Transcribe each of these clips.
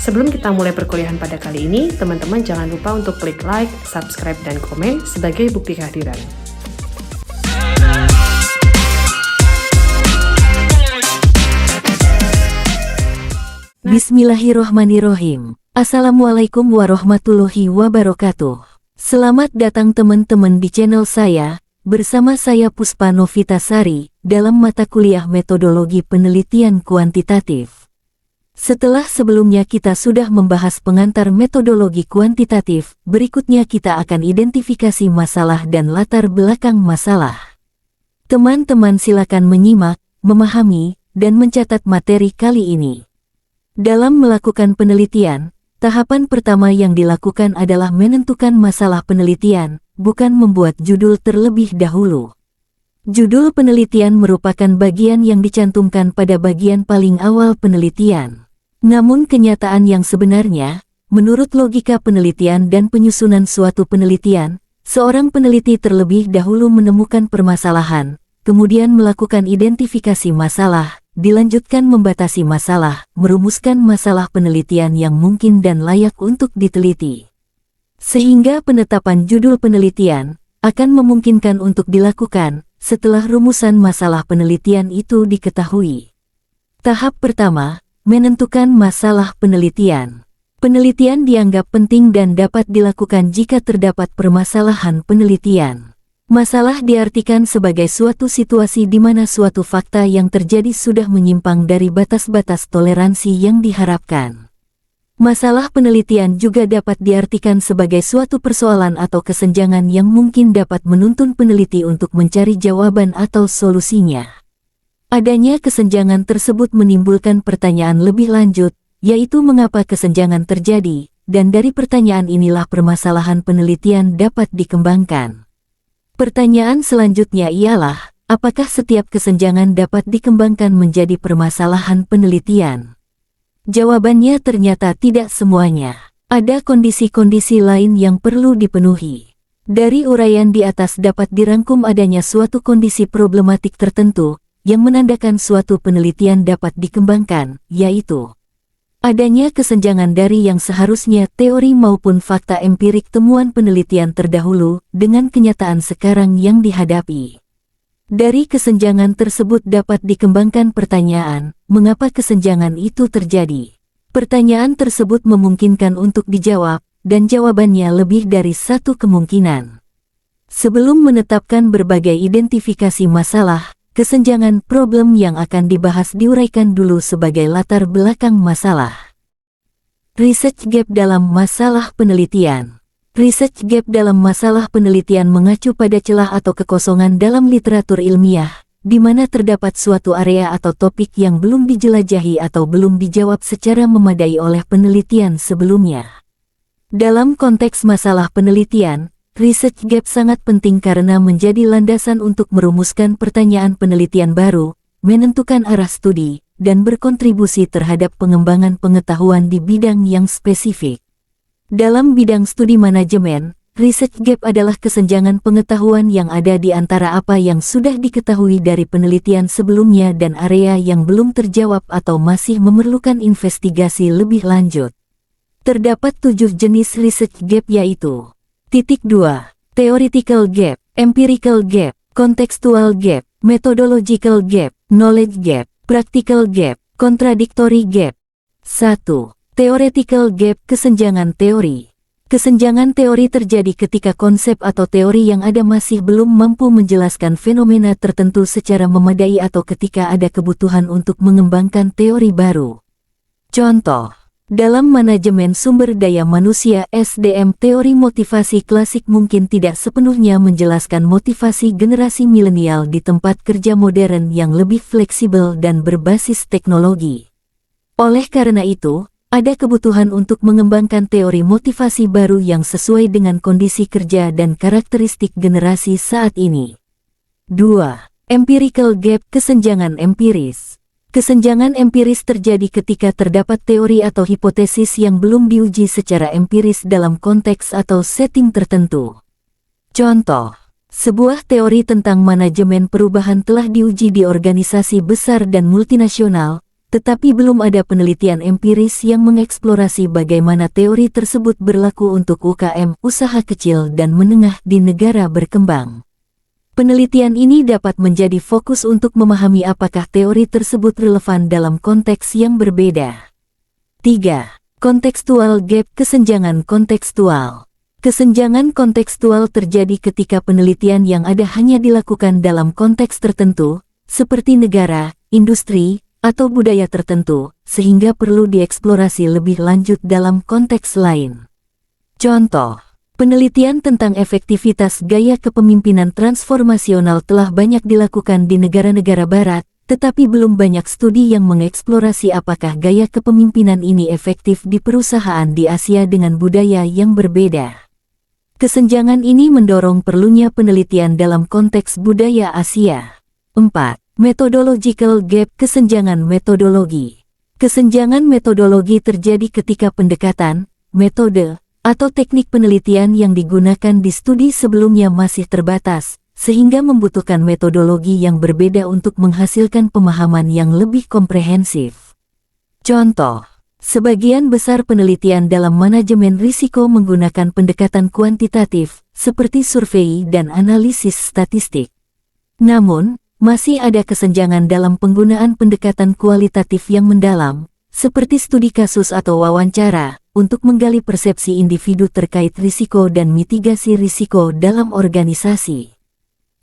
Sebelum kita mulai perkuliahan pada kali ini, teman-teman jangan lupa untuk klik like, subscribe, dan komen sebagai bukti kehadiran. Bismillahirrohmanirrohim. Assalamualaikum warahmatullahi wabarakatuh. Selamat datang teman-teman di channel saya, bersama saya Puspa Novitasari, dalam mata kuliah Metodologi Penelitian Kuantitatif. Setelah sebelumnya kita sudah membahas pengantar metodologi kuantitatif, berikutnya kita akan identifikasi masalah dan latar belakang masalah. Teman-teman silakan menyimak, memahami, dan mencatat materi kali ini. Dalam melakukan penelitian, tahapan pertama yang dilakukan adalah menentukan masalah penelitian, bukan membuat judul terlebih dahulu. Judul penelitian merupakan bagian yang dicantumkan pada bagian paling awal penelitian. Namun kenyataan yang sebenarnya, menurut logika penelitian dan penyusunan suatu penelitian, seorang peneliti terlebih dahulu menemukan permasalahan, kemudian melakukan identifikasi masalah, dilanjutkan membatasi masalah, merumuskan masalah penelitian yang mungkin dan layak untuk diteliti. Sehingga penetapan judul penelitian akan memungkinkan untuk dilakukan setelah rumusan masalah penelitian itu diketahui. Tahap pertama, menentukan masalah penelitian. Penelitian dianggap penting dan dapat dilakukan jika terdapat permasalahan penelitian. Masalah diartikan sebagai suatu situasi di mana suatu fakta yang terjadi sudah menyimpang dari batas-batas toleransi yang diharapkan. Masalah penelitian juga dapat diartikan sebagai suatu persoalan atau kesenjangan yang mungkin dapat menuntun peneliti untuk mencari jawaban atau solusinya. Adanya kesenjangan tersebut menimbulkan pertanyaan lebih lanjut, yaitu mengapa kesenjangan terjadi, dan dari pertanyaan inilah permasalahan penelitian dapat dikembangkan. Pertanyaan selanjutnya ialah, apakah setiap kesenjangan dapat dikembangkan menjadi permasalahan penelitian? Jawabannya ternyata tidak semuanya. Ada kondisi-kondisi lain yang perlu dipenuhi. Dari uraian di atas dapat dirangkum adanya suatu kondisi problematik tertentu, yang menandakan suatu penelitian dapat dikembangkan, yaitu adanya kesenjangan dari yang seharusnya teori maupun fakta empirik temuan penelitian terdahulu dengan kenyataan sekarang yang dihadapi. Dari kesenjangan tersebut dapat dikembangkan pertanyaan, mengapa kesenjangan itu terjadi? Pertanyaan tersebut memungkinkan untuk dijawab, dan jawabannya lebih dari satu kemungkinan. Sebelum menetapkan berbagai identifikasi masalah, kesenjangan problem yang akan dibahas diuraikan dulu sebagai latar belakang masalah. Research gap dalam masalah penelitian. Research gap dalam masalah penelitian mengacu pada celah atau kekosongan dalam literatur ilmiah, di mana terdapat suatu area atau topik yang belum dijelajahi atau belum dijawab secara memadai oleh penelitian sebelumnya. Dalam konteks masalah penelitian, research gap sangat penting karena menjadi landasan untuk merumuskan pertanyaan penelitian baru, menentukan arah studi, dan berkontribusi terhadap pengembangan pengetahuan di bidang yang spesifik. Dalam bidang studi manajemen, research gap adalah kesenjangan pengetahuan yang ada di antara apa yang sudah diketahui dari penelitian sebelumnya dan area yang belum terjawab atau masih memerlukan investigasi lebih lanjut. Terdapat 7 jenis research gap yaitu: 2. Theoretical gap, empirical gap, contextual gap, methodological gap, knowledge gap, practical gap, contradictory gap. 1. Theoretical gap, kesenjangan teori. Kesenjangan teori terjadi ketika konsep atau teori yang ada masih belum mampu menjelaskan fenomena tertentu secara memadai atau ketika ada kebutuhan untuk mengembangkan teori baru. Contoh, dalam manajemen sumber daya manusia (SDM), teori motivasi klasik mungkin tidak sepenuhnya menjelaskan motivasi generasi milenial di tempat kerja modern yang lebih fleksibel dan berbasis teknologi. Oleh karena itu, ada kebutuhan untuk mengembangkan teori motivasi baru yang sesuai dengan kondisi kerja dan karakteristik generasi saat ini. 2. Empirical gap, kesenjangan empiris. Kesenjangan empiris terjadi ketika terdapat teori atau hipotesis yang belum diuji secara empiris dalam konteks atau setting tertentu. Contoh, sebuah teori tentang manajemen perubahan telah diuji di organisasi besar dan multinasional, tetapi belum ada penelitian empiris yang mengeksplorasi bagaimana teori tersebut berlaku untuk UKM, usaha kecil dan menengah di negara berkembang. Penelitian ini dapat menjadi fokus untuk memahami apakah teori tersebut relevan dalam konteks yang berbeda. 3. Kontekstual gap. Kesenjangan kontekstual. Kesenjangan kontekstual terjadi ketika penelitian yang ada hanya dilakukan dalam konteks tertentu, seperti negara, industri, atau budaya tertentu, sehingga perlu dieksplorasi lebih lanjut dalam konteks lain. Contoh, penelitian tentang efektivitas gaya kepemimpinan transformasional telah banyak dilakukan di negara-negara barat, tetapi belum banyak studi yang mengeksplorasi apakah gaya kepemimpinan ini efektif di perusahaan di Asia dengan budaya yang berbeda. Kesenjangan ini mendorong perlunya penelitian dalam konteks budaya Asia. 4. Methodological gap. Kesenjangan metodologi. Kesenjangan metodologi terjadi ketika pendekatan, metode, atau teknik penelitian yang digunakan di studi sebelumnya masih terbatas, sehingga membutuhkan metodologi yang berbeda untuk menghasilkan pemahaman yang lebih komprehensif. Contoh, sebagian besar penelitian dalam manajemen risiko menggunakan pendekatan kuantitatif, seperti survei dan analisis statistik. Namun, masih ada kesenjangan dalam penggunaan pendekatan kualitatif yang mendalam, seperti studi kasus atau wawancara, untuk menggali persepsi individu terkait risiko dan mitigasi risiko dalam organisasi.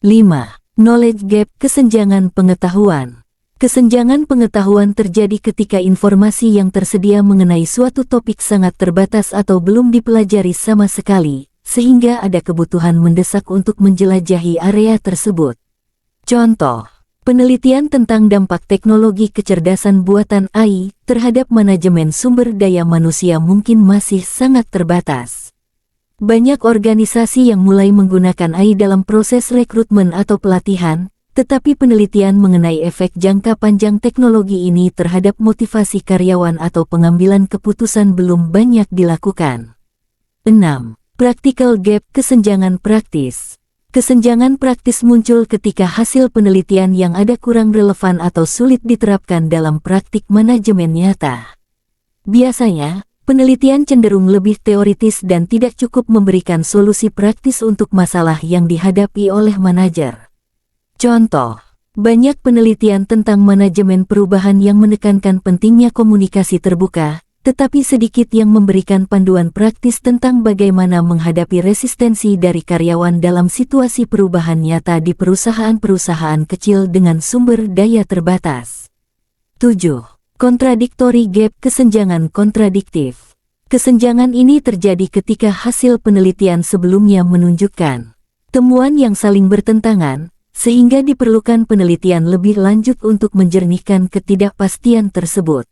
5. Knowledge gap. Kesenjangan pengetahuan. Kesenjangan pengetahuan terjadi ketika informasi yang tersedia mengenai suatu topik sangat terbatas atau belum dipelajari sama sekali, sehingga ada kebutuhan mendesak untuk menjelajahi area tersebut. Contoh, penelitian tentang dampak teknologi kecerdasan buatan AI terhadap manajemen sumber daya manusia mungkin masih sangat terbatas. Banyak organisasi yang mulai menggunakan AI dalam proses rekrutmen atau pelatihan, tetapi penelitian mengenai efek jangka panjang teknologi ini terhadap motivasi karyawan atau pengambilan keputusan belum banyak dilakukan. 6. Practical gap. Kesenjangan praktis. Kesenjangan praktis muncul ketika hasil penelitian yang ada kurang relevan atau sulit diterapkan dalam praktik manajemen nyata. Biasanya, penelitian cenderung lebih teoritis dan tidak cukup memberikan solusi praktis untuk masalah yang dihadapi oleh manajer. Contoh, banyak penelitian tentang manajemen perubahan yang menekankan pentingnya komunikasi terbuka, tetapi sedikit yang memberikan panduan praktis tentang bagaimana menghadapi resistensi dari karyawan dalam situasi perubahan nyata di perusahaan-perusahaan kecil dengan sumber daya terbatas. 7. Contradictory gap. Kesenjangan kontradiktif. Kesenjangan ini terjadi ketika hasil penelitian sebelumnya menunjukkan temuan yang saling bertentangan, sehingga diperlukan penelitian lebih lanjut untuk menjernihkan ketidakpastian tersebut.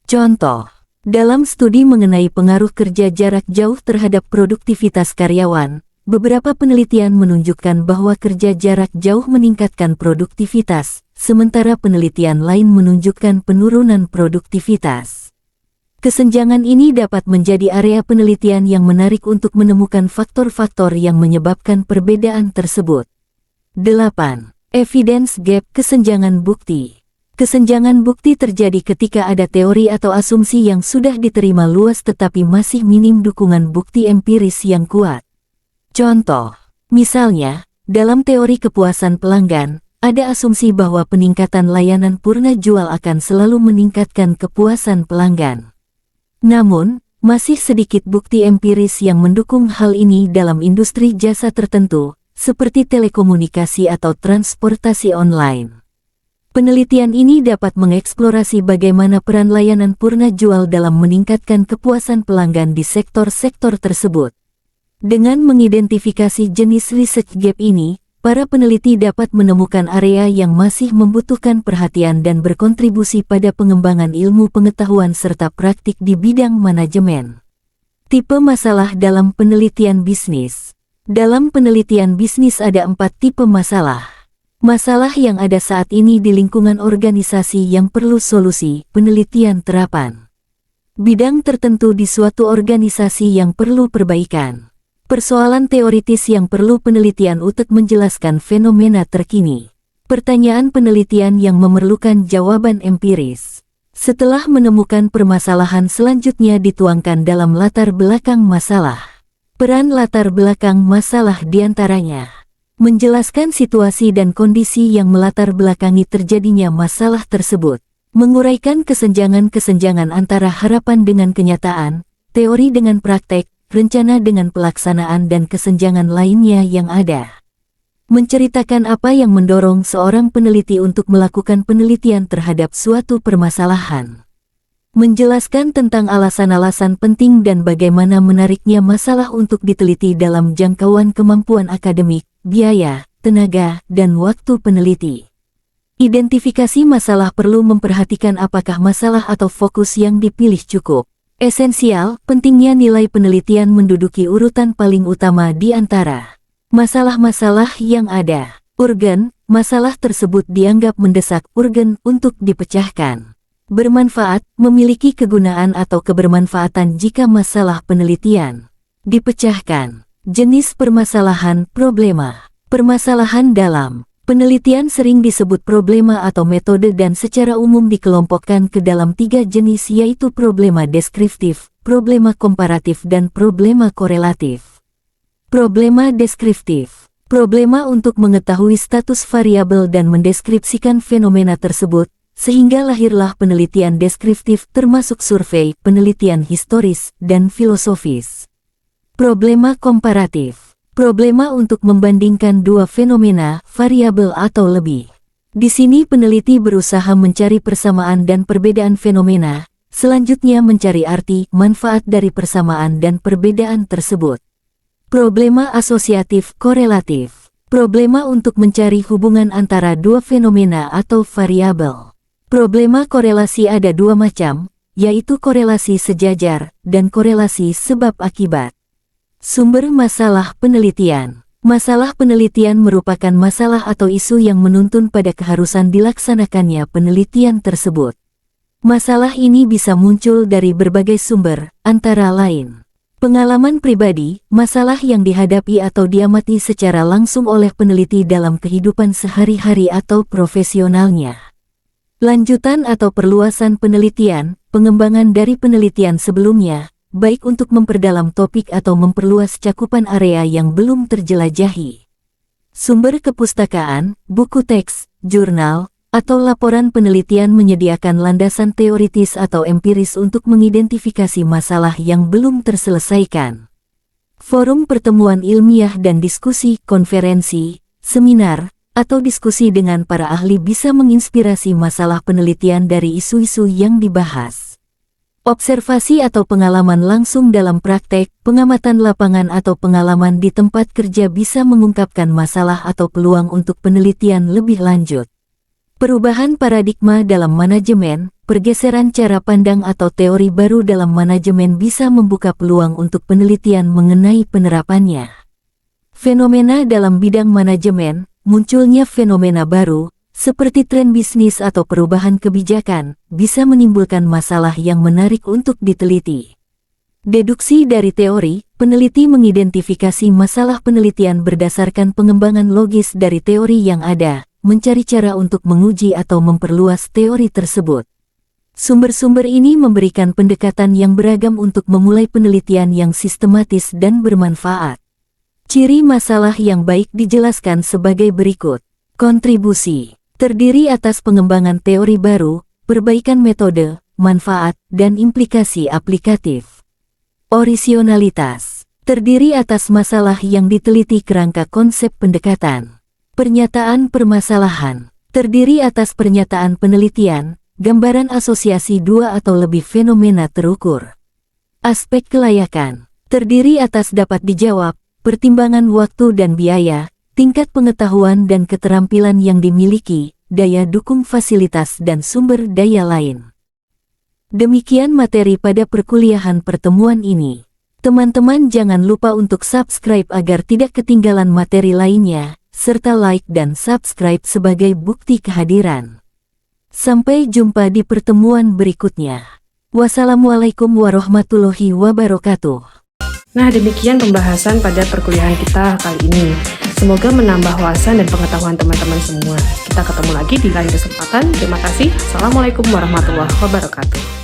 Contoh, dalam studi mengenai pengaruh kerja jarak jauh terhadap produktivitas karyawan, beberapa penelitian menunjukkan bahwa kerja jarak jauh meningkatkan produktivitas, sementara penelitian lain menunjukkan penurunan produktivitas. Kesenjangan ini dapat menjadi area penelitian yang menarik untuk menemukan faktor-faktor yang menyebabkan perbedaan tersebut. 8. Evidence gap. Kesenjangan bukti. Kesenjangan bukti terjadi ketika ada teori atau asumsi yang sudah diterima luas tetapi masih minim dukungan bukti empiris yang kuat. Contoh, misalnya, dalam teori kepuasan pelanggan, ada asumsi bahwa peningkatan layanan purna jual akan selalu meningkatkan kepuasan pelanggan. Namun, masih sedikit bukti empiris yang mendukung hal ini dalam industri jasa tertentu, seperti telekomunikasi atau transportasi online. Penelitian ini dapat mengeksplorasi bagaimana peran layanan purna jual dalam meningkatkan kepuasan pelanggan di sektor-sektor tersebut. Dengan mengidentifikasi jenis research gap ini, para peneliti dapat menemukan area yang masih membutuhkan perhatian dan berkontribusi pada pengembangan ilmu pengetahuan serta praktik di bidang manajemen. Tipe masalah dalam penelitian bisnis. Dalam penelitian bisnis ada 4 tipe masalah. Masalah yang ada saat ini di lingkungan organisasi yang perlu solusi, penelitian terapan. Bidang tertentu di suatu organisasi yang perlu perbaikan. Persoalan teoritis yang perlu penelitian untuk menjelaskan fenomena terkini. Pertanyaan penelitian yang memerlukan jawaban empiris. Setelah menemukan permasalahan selanjutnya dituangkan dalam latar belakang masalah. Peran latar belakang masalah diantaranya menjelaskan situasi dan kondisi yang melatar belakangi terjadinya masalah tersebut, menguraikan kesenjangan-kesenjangan antara harapan dengan kenyataan, teori dengan praktek, rencana dengan pelaksanaan dan kesenjangan lainnya yang ada. Menceritakan apa yang mendorong seorang peneliti untuk melakukan penelitian terhadap suatu permasalahan. Menjelaskan tentang alasan-alasan penting dan bagaimana menariknya masalah untuk diteliti dalam jangkauan kemampuan akademik, biaya, tenaga, dan waktu peneliti. Identifikasi masalah perlu memperhatikan apakah masalah atau fokus yang dipilih cukup. Esensial, pentingnya nilai penelitian menduduki urutan paling utama di antara masalah-masalah yang ada. Urgen, masalah tersebut dianggap mendesak urgen untuk dipecahkan. Bermanfaat, memiliki kegunaan atau kebermanfaatan jika masalah penelitian dipecahkan. Jenis permasalahan, problema. Permasalahan dalam penelitian sering disebut problema atau metode dan secara umum dikelompokkan ke dalam 3 jenis yaitu problema deskriptif, problema komparatif dan problema korelatif. Problema deskriptif. Problema untuk mengetahui status variabel dan mendeskripsikan fenomena tersebut, sehingga lahirlah penelitian deskriptif termasuk survei, penelitian historis, dan filosofis. Problema komparatif. Problema untuk membandingkan 2 fenomena, variabel atau lebih. Di sini peneliti berusaha mencari persamaan dan perbedaan fenomena, selanjutnya mencari arti, manfaat dari persamaan dan perbedaan tersebut. Problema asosiatif korelatif. Problema untuk mencari hubungan antara 2 fenomena atau variabel. Problema korelasi ada 2 macam, yaitu korelasi sejajar dan korelasi sebab akibat. Sumber masalah penelitian. Masalah penelitian merupakan masalah atau isu yang menuntun pada keharusan dilaksanakannya penelitian tersebut. Masalah ini bisa muncul dari berbagai sumber, antara lain pengalaman pribadi, masalah yang dihadapi atau diamati secara langsung oleh peneliti dalam kehidupan sehari-hari atau profesionalnya. Lanjutan atau perluasan penelitian, pengembangan dari penelitian sebelumnya, baik untuk memperdalam topik atau memperluas cakupan area yang belum terjelajahi. Sumber kepustakaan, buku teks, jurnal, atau laporan penelitian menyediakan landasan teoritis atau empiris untuk mengidentifikasi masalah yang belum terselesaikan. Forum pertemuan ilmiah dan diskusi, konferensi, seminar, atau diskusi dengan para ahli bisa menginspirasi masalah penelitian dari isu-isu yang dibahas. Observasi atau pengalaman langsung dalam praktek, pengamatan lapangan atau pengalaman di tempat kerja bisa mengungkapkan masalah atau peluang untuk penelitian lebih lanjut. Perubahan paradigma dalam manajemen, pergeseran cara pandang atau teori baru dalam manajemen bisa membuka peluang untuk penelitian mengenai penerapannya. Fenomena dalam bidang manajemen. Munculnya fenomena baru, seperti tren bisnis atau perubahan kebijakan, bisa menimbulkan masalah yang menarik untuk diteliti. Deduksi dari teori, peneliti mengidentifikasi masalah penelitian berdasarkan pengembangan logis dari teori yang ada, mencari cara untuk menguji atau memperluas teori tersebut. Sumber-sumber ini memberikan pendekatan yang beragam untuk memulai penelitian yang sistematis dan bermanfaat. Ciri masalah yang baik dijelaskan sebagai berikut. Kontribusi. Terdiri atas pengembangan teori baru, perbaikan metode, manfaat, dan implikasi aplikatif. Orisinalitas. Terdiri atas masalah yang diteliti kerangka konsep pendekatan. Pernyataan permasalahan. Terdiri atas pernyataan penelitian, gambaran asosiasi 2 atau lebih fenomena terukur. Aspek kelayakan. Terdiri atas dapat dijawab, pertimbangan waktu dan biaya, tingkat pengetahuan dan keterampilan yang dimiliki, daya dukung fasilitas dan sumber daya lain. Demikian materi pada perkuliahan pertemuan ini. Teman-teman jangan lupa untuk subscribe agar tidak ketinggalan materi lainnya, serta like dan subscribe sebagai bukti kehadiran. Sampai jumpa di pertemuan berikutnya. Wassalamualaikum warahmatullahi wabarakatuh. Nah, demikian pembahasan pada perkuliahan kita kali ini. Semoga menambah wawasan dan pengetahuan teman-teman semua. Kita ketemu lagi di lain kesempatan. Terima kasih. Assalamualaikum warahmatullahi wabarakatuh.